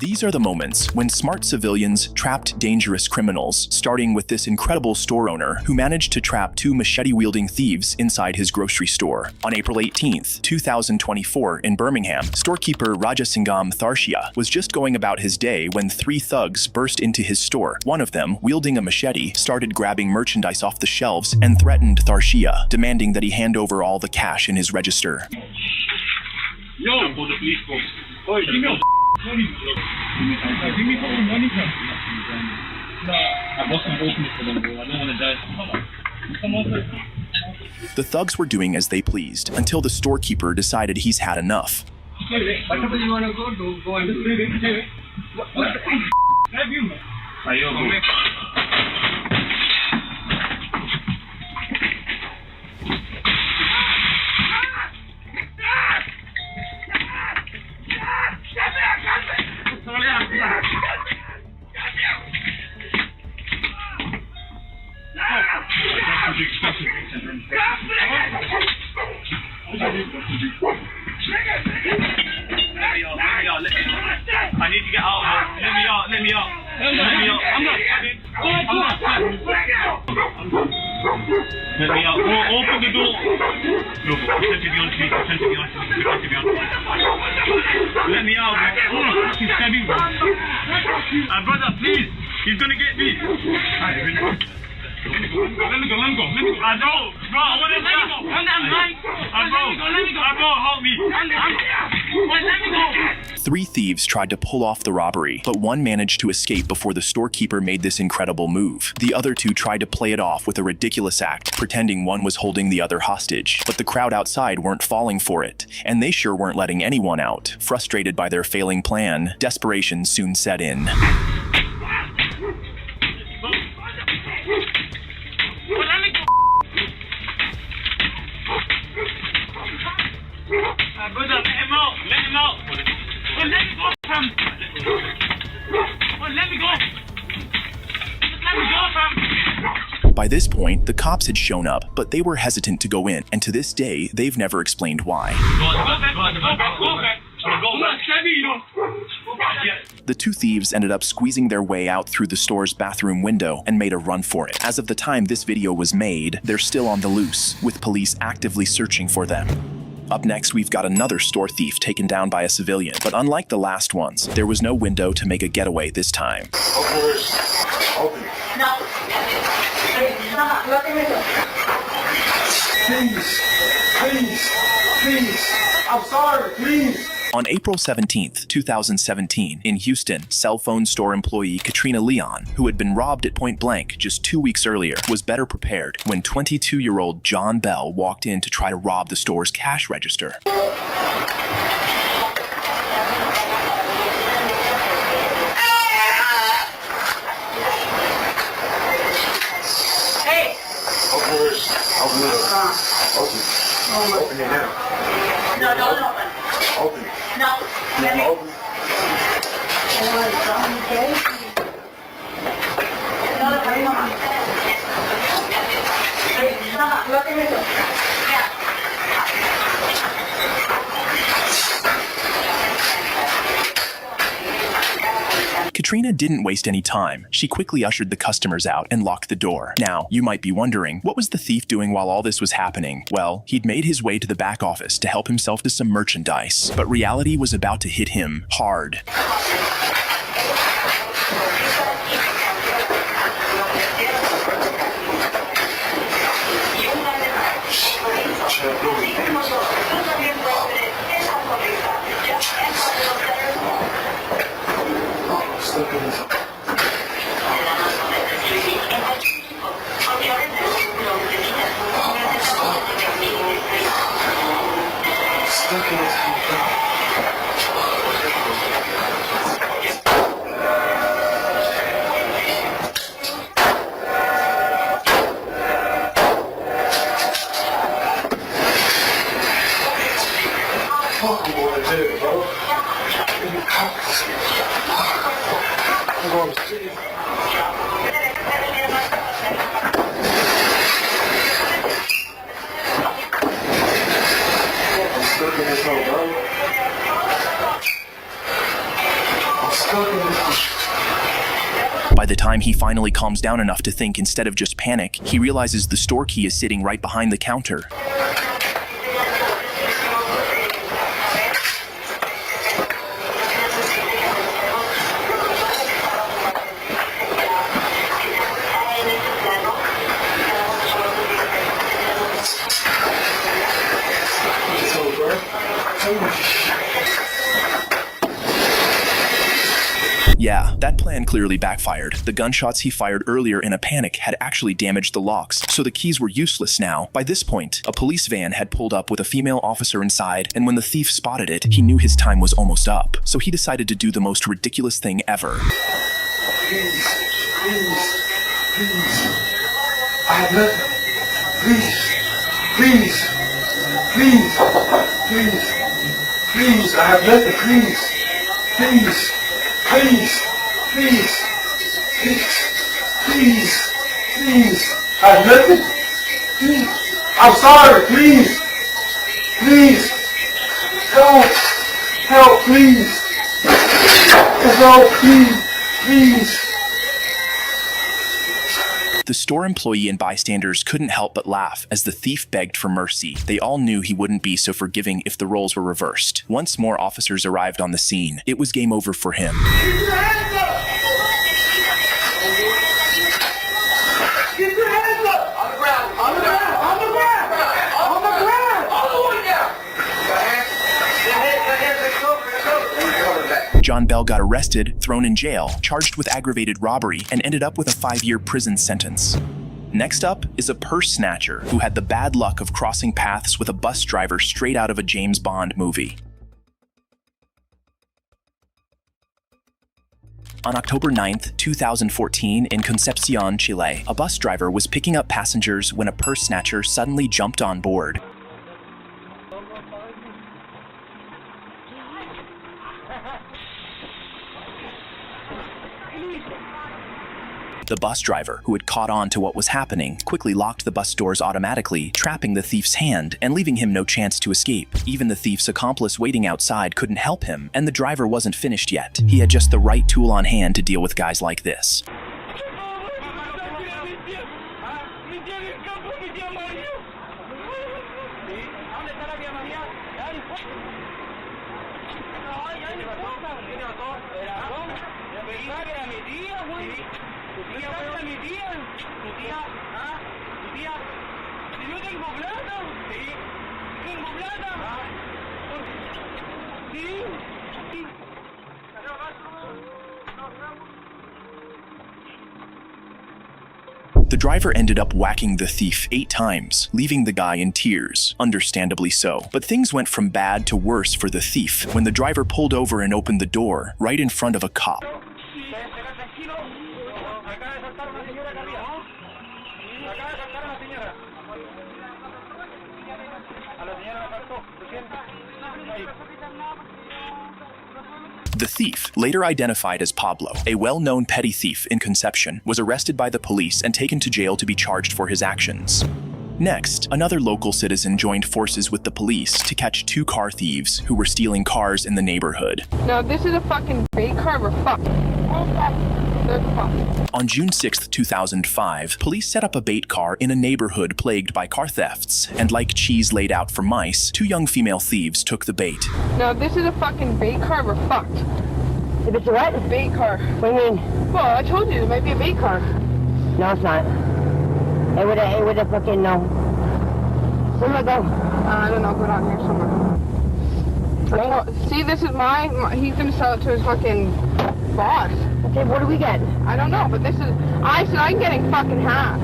These are the moments when smart civilians trapped dangerous criminals, starting with this incredible store owner who managed to trap two machete-wielding thieves inside his grocery store. On April 18, 2024, in Birmingham, storekeeper Rajasingam Tharshia was just going about his day when three thugs burst into his store. One of them, wielding a machete, started grabbing merchandise off the shelves and threatened Tharshia, demanding that he hand over all the cash in his register. Yo, for the police force. Oh, give me money. Give me fucking money, bro. I wasn't opening for them, bro. I don't want to die. Come on. The thugs were doing as they pleased until the storekeeper decided he's had enough. Whatever you want to go, go and do it. What the f*** have you, man? I need to get out. Let me out. I'm not kidding. Let me out. Open the door. No, pretend to be on TV. Let me out, bro. I'm not fucking stabbing, bro. Brother, please. He's gonna get me. Let me go. I don't. Bro, I want to go. Let me go. Bro, help me. Let me go. Three thieves tried to pull off the robbery, but one managed to escape before the storekeeper made this incredible move. The other two tried to play it off with a ridiculous act, pretending one was holding the other hostage. But the crowd outside weren't falling for it, and they sure weren't letting anyone out. Frustrated by their failing plan, desperation soon set in. Brother, let him out. Let me go, fam. Let me go. Just let me go, fam. By this point, the cops had shown up, but they were hesitant to go in, and to this day, they've never explained why. Go back. The two thieves ended up squeezing their way out through the store's bathroom window and made a run for it. As of the time this video was made, they're still on the loose, with police actively searching for them. Up next, we've got another store thief taken down by a civilian, but unlike the last ones, there was no window to make a getaway this time. Open. No. Please. I'm sorry, please. On April 17, 2017, in Houston, cell phone store employee Katrina Leon, who had been robbed at point blank just 2 weeks earlier, was better prepared when 22-year-old John Bell walked in to try to rob the store's cash register. Hey! Open it now. No, don't open. Open it. No. Let me open. Katrina didn't waste any time. She quickly ushered the customers out and locked the door. Now, you might be wondering, what was the thief doing while all this was happening? Well, he'd made his way to the back office to help himself to some merchandise. But reality was about to hit him hard. the time he finally calms down enough to think instead of just panic, he realizes the store key is sitting right behind the counter. Yeah, that plan clearly backfired. The gunshots he fired earlier in a panic had actually damaged the locks, so the keys were useless now. By this point, a police van had pulled up with a female officer inside, and when the thief spotted it, he knew his time was almost up. So he decided to do the most ridiculous thing ever. Please, please, please. I have nothing. Please, please, please, please. I have nothing. Please, please. Please, please, please, please, please. I have nothing. Please. I'm sorry. Please, please. Help, help, please. Help, please, please. The store employee and bystanders couldn't help but laugh as the thief begged for mercy. They all knew he wouldn't be so forgiving if the roles were reversed. Once more officers arrived on the scene, it was game over for him. Get your hands up! Get your hands up! On the ground! On the ground! On the ground! On the ground! All the way down! Got hands? John Bell got arrested, thrown in jail, charged with aggravated robbery, and ended up with a 5-year prison sentence. Next up is a purse snatcher who had the bad luck of crossing paths with a bus driver straight out of a James Bond movie. On October 9th, 2014, in Concepcion, Chile, a bus driver was picking up passengers when a purse snatcher suddenly jumped on board. The bus driver, who had caught on to what was happening, quickly locked the bus doors automatically, trapping the thief's hand and leaving him no chance to escape. Even the thief's accomplice waiting outside couldn't help him, and the driver wasn't finished yet. He had just the right tool on hand to deal with guys like this. The driver ended up whacking the thief 8 times, leaving the guy in tears, understandably so. But things went from bad to worse for the thief when the driver pulled over and opened the door right in front of a cop. The thief, later identified as Pablo, a well-known petty thief in Concepcion, was arrested by the police and taken to jail to be charged for his actions. Next, another local citizen joined forces with the police to catch 2 car thieves who were stealing cars in the neighborhood. No, this is a fucking bait car, we're fucked. On June 6, 2005, police set up a bait car in a neighborhood plagued by car thefts, and like cheese laid out for mice, 2 young female thieves took the bait. No, this is a fucking bait car, we're fucked. If it's a what? A bait car. What do you mean? Well, I told you, it might be a bait car. No, it's not. It would have fucking, no. Where do I go? I don't know, go down here somewhere. See, this is he's gonna sell it to his fucking boss. Okay, what do we get? I don't know, but this is, I said I'm getting fucking half.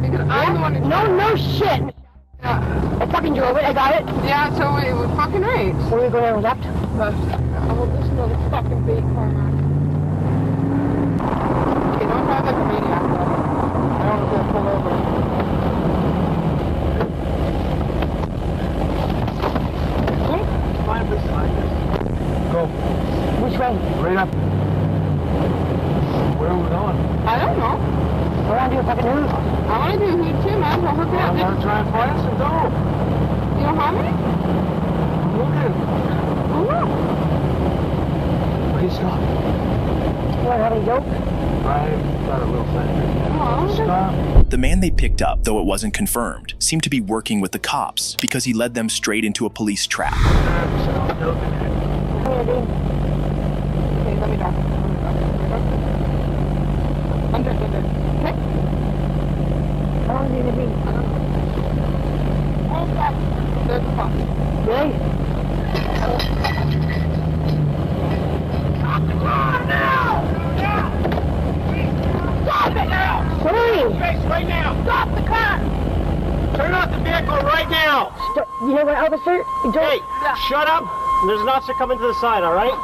Because I'm the one who... No shit! Yeah. I fucking drove it, I got it. Yeah, so it was fucking right. Where do we go down left? Left. Oh, this is another fucking bait car, man. Okay, don't drive like a maniac, though. I don't want to get pulled over. Go. Which way? Right up. Where are we going? I don't know. I want to do a fucking hoot. I want to do a hoot too, man. We'll hook it up. I'm gonna try and find some dough. You don't have any? Look at it. Oh, no. Okay, stop. What, having a joke? I've got a little thing. Oh, Stop. The man they picked up, though it wasn't confirmed, seemed to be working with the cops because he led them straight into a police trap. I'm joking. okay, let me drive. Under. Okay? How long is it gonna be? There's the phone. Really? Stop the car now! Stop it now! What are you? Face right now! Stop the car! Turn off the vehicle right now! You know what, officer? Hey, shut up! There's an officer coming to the side, all right?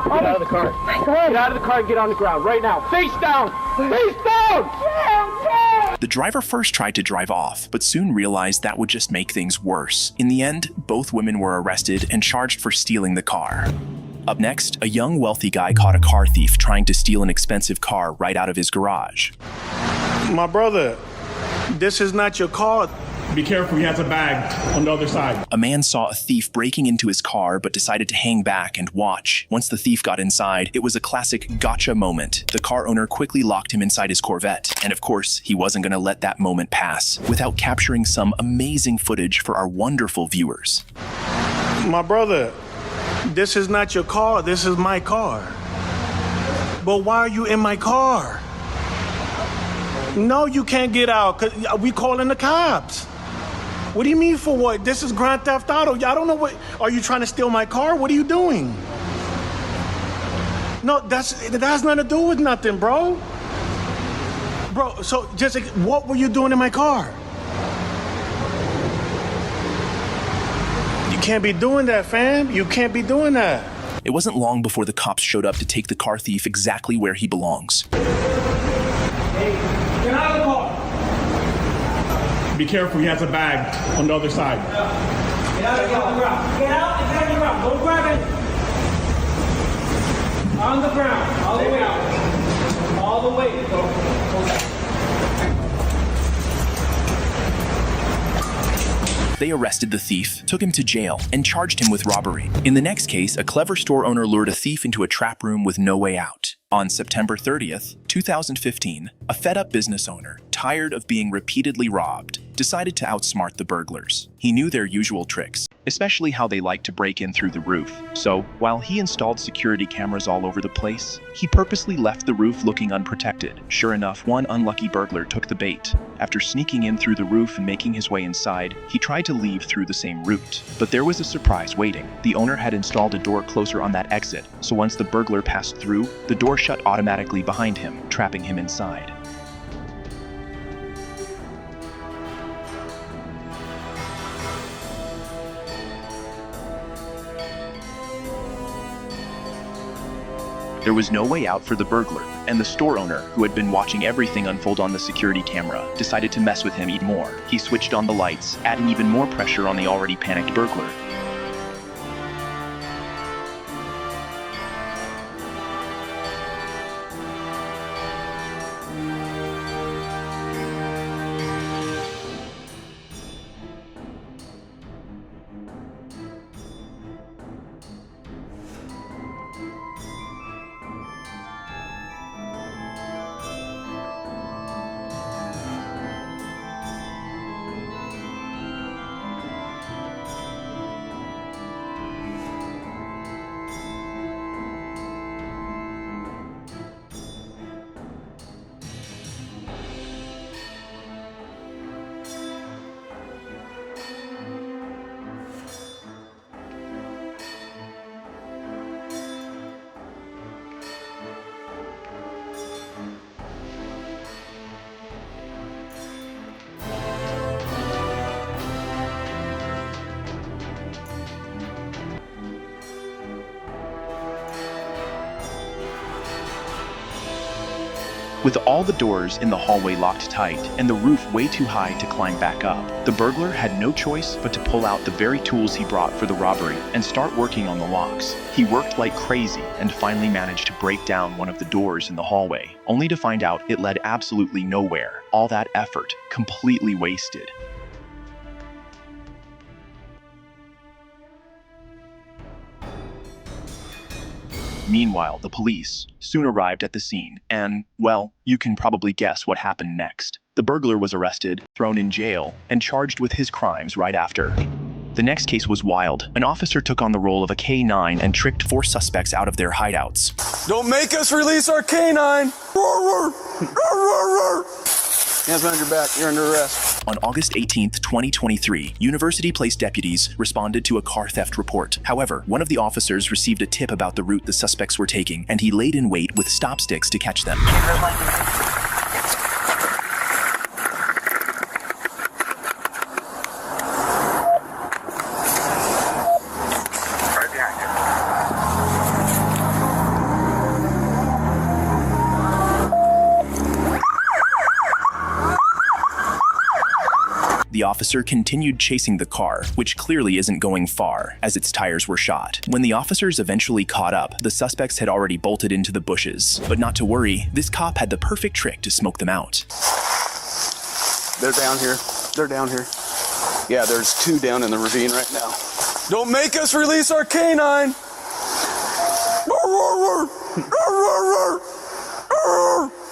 Get out of the car. Go ahead. Get out of the car and get on the ground right now. Face down! Face down! The driver first tried to drive off, but soon realized that would just make things worse. In the end, both women were arrested and charged for stealing the car. Up next, a young wealthy guy caught a car thief trying to steal an expensive car right out of his garage. My brother, this is not your car. Be careful, he has a bag on the other side. A man saw a thief breaking into his car but decided to hang back and watch. Once the thief got inside, it was a classic gotcha moment. The car owner quickly locked him inside his Corvette. And of course, he wasn't going to let that moment pass without capturing some amazing footage for our wonderful viewers. My brother, this is not your car. This is my car. But why are you in my car? No, you can't get out because we calling the cops. What do you mean for what? This is Grand Theft Auto. I don't know what. Are you trying to steal my car? What are you doing? No, that has nothing to do with nothing, bro. Bro, so just what were you doing in my car? You can't be doing that, fam. You can't be doing that. It wasn't long before the cops showed up to take the car thief exactly where he belongs. Get out of the car! Be careful, he has a bag on the other side. Get out and get on the ground. Get out and get on the ground. Don't grab it. On the ground. All the way out. All the way. Go. They arrested the thief, took him to jail, and charged him with robbery. In the next case, a clever store owner lured a thief into a trap room with no way out. On September 30th, 2015, a fed-up business owner, tired of being repeatedly robbed, decided to outsmart the burglars. He knew their usual tricks, especially how they like to break in through the roof. So, while he installed security cameras all over the place, he purposely left the roof looking unprotected. Sure enough, one unlucky burglar took the bait. After sneaking in through the roof and making his way inside, he tried to leave through the same route. But there was a surprise waiting. The owner had installed a door closer on that exit, so once the burglar passed through, the door shut automatically behind him, trapping him inside. There was no way out for the burglar, and the store owner, who had been watching everything unfold on the security camera, decided to mess with him even more. He switched on the lights, adding even more pressure on the already panicked burglar. With all the doors in the hallway locked tight and the roof way too high to climb back up, the burglar had no choice but to pull out the very tools he brought for the robbery and start working on the locks. He worked like crazy and finally managed to break down one of the doors in the hallway, only to find out it led absolutely nowhere. All that effort, completely wasted. Meanwhile, the police soon arrived at the scene and, well, you can probably guess what happened next. The burglar was arrested, thrown in jail, and charged with his crimes right after. The next case was wild. An officer took on the role of a K-9 and tricked 4 suspects out of their hideouts. Don't make us release our K-9! Hands behind your back, you're under arrest. On August 18th, 2023, University Place deputies responded to a car theft report. However, one of the officers received a tip about the route the suspects were taking, and he laid in wait with stop sticks to catch them. The officer continued chasing the car, which clearly isn't going far, as its tires were shot. When the officers eventually caught up, the suspects had already bolted into the bushes. But not to worry, this cop had the perfect trick to smoke them out. They're down here. They're down here. Yeah, there's 2 down in the ravine right now. Don't make us release our K-9!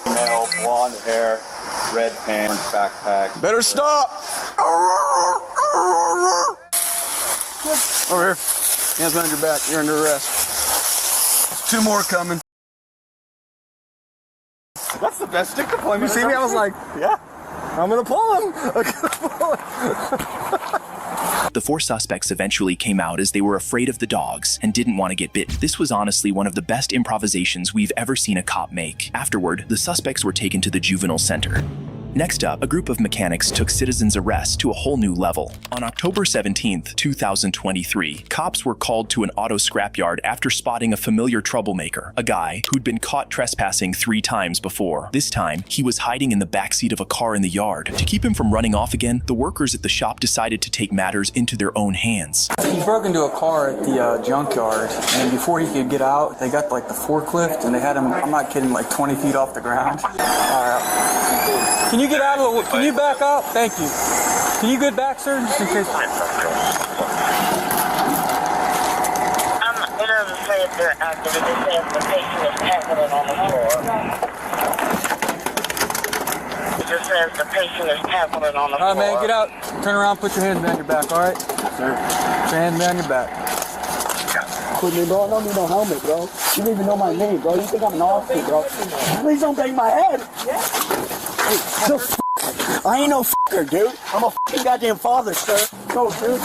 Male, blonde hair, red pants, backpack. Better stop! Over here. Hands behind your back. You're under arrest. 2 more coming. That's the best stick deployment. You see me? I was like, yeah, I'm gonna pull him. The 4 suspects eventually came out as they were afraid of the dogs and didn't want to get bitten. This was honestly one of the best improvisations we've ever seen a cop make. Afterward, the suspects were taken to the juvenile center. Next up, a group of mechanics took citizens' arrest to a whole new level. On October 17th, 2023, cops were called to an auto scrapyard after spotting a familiar troublemaker, a guy who'd been caught trespassing 3 times before. This time, he was hiding in the backseat of a car in the yard. To keep him from running off again, the workers at the shop decided to take matters into their own hands. He broke into a car at the junkyard, and before he could get out, they got like the forklift, and they had him, I'm not kidding, like 20 feet off the ground. Can you get out of the, can you back up? Thank you. Can you get back, sir, just in case? It doesn't say if they're active, it just says the patient is tackling on the floor. It just says the patient is tackling on the floor. All right, man, get out. Turn around, put your hands behind your back, all right? Sir. Put your hands behind your back. Put me, bro. I don't need no helmet, bro. You don't even know my name, bro. You think I'm an officer, bro. Please don't bang my head. Hey, I ain't no fucker, dude. I'm a fucking goddamn father, sir. No, dude.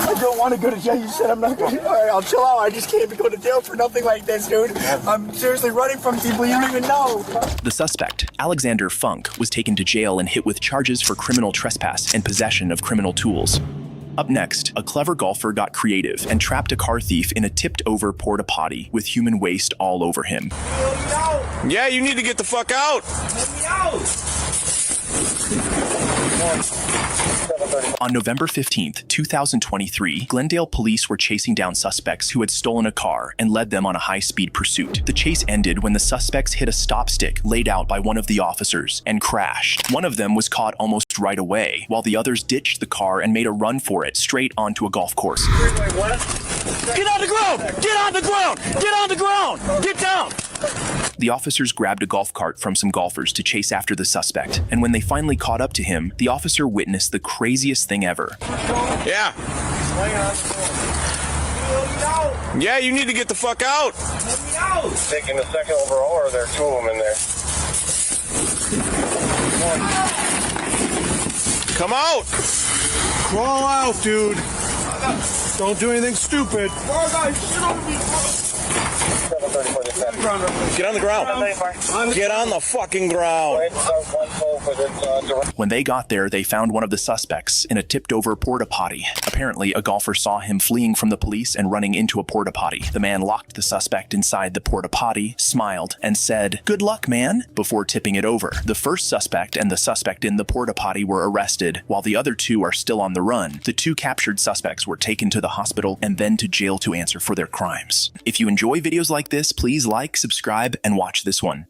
I don't want to go to jail. You said I'm not going to. All right, I'll chill out. I just can't be going to jail for nothing like this, dude. I'm seriously running from people you don't even know. The suspect, Alexander Funk, was taken to jail and hit with charges for criminal trespass and possession of criminal tools. Up next, a clever golfer got creative and trapped a car thief in a tipped-over porta-potty with human waste all over him. Yeah, you need to get the fuck out. On November 15th, 2023, Glendale police were chasing down suspects who had stolen a car and led them on a high-speed pursuit. The chase ended when the suspects hit a stop stick laid out by one of the officers and crashed. One of them was caught almost right away, while the others ditched the car and made a run for it straight onto a golf course. Get on the ground! Get on the ground! Get on the ground! Get down! The officers grabbed a golf cart from some golfers to chase after the suspect, and when they finally caught up to him, the officer witnessed the craziest thing ever. Yeah. Yeah, you need to get the fuck out. Taking the second overall, or are there 2 of them in there? Come out. Crawl out, dude. Don't do anything stupid. Get on the ground. Get on the fucking ground. When they got there, they found one of the suspects in a tipped-over porta-potty. Apparently, a golfer saw him fleeing from the police and running into a porta-potty. The man locked the suspect inside the porta-potty, smiled, and said, "Good luck, man," before tipping it over. The first suspect and the suspect in the porta-potty were arrested, while the other 2 are still on the run. The 2 captured suspects were taken to the hospital and then to jail to answer for their crimes. If you enjoy videos like this, please like, subscribe, and watch this one.